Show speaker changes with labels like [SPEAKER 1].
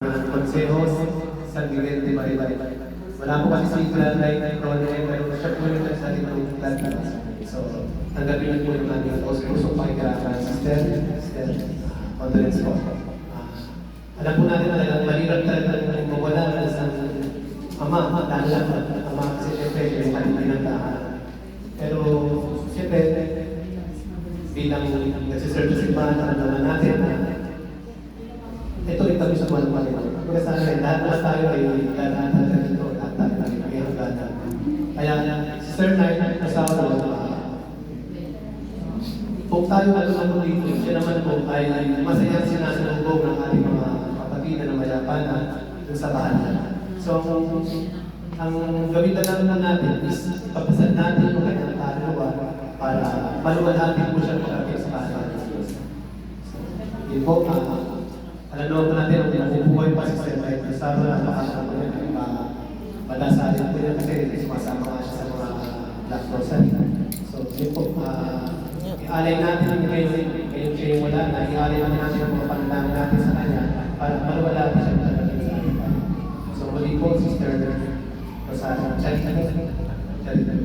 [SPEAKER 1] ng Consejos San Miguel de Maribay. Wala po kasi si Gladline Ronel, pero siya po yung nagsalit ng Gladline. So, tanggapin po yung aming pusong pakikirapan, Sister, condolence po. Alam po natin na malirap talaga ng mawala ng isang ama, lalo lang ama kasi siyempre yung kanyang pinagdaan. Pero siyempre, bilang nagsiserve sa simbahan, alam natin na ito rin kami sa mga Panginoon. Kaya sa akin, lahat tayo ay lahat natin dito, lahat tayo ay may hangganan. Kaya, Sir Knight, asawa ko, kung tayo ano dito, siya naman po ay masayang sinasalubog ng ating mga kapatid na mayapanan dun sa bahay. So, ang gawin na lang natin is ipapasal natin yung kanyang kaluluwa para maluwalhatin po siya pagkakit sa bahay ng Diyos. Yun po, alam po natin ang nabubuhay pa si Sir Knight. Kasama na makasama po yan, padasalin po yan kasi sumasama nga siya sa mga Black Rosary. So, yun po, ialay natin ngayon siya yung wala na, ialay natin ang mga panalangin natin sa kanya para maluwala siya sa kanya. So, muli po, Sister Rosario. Charita.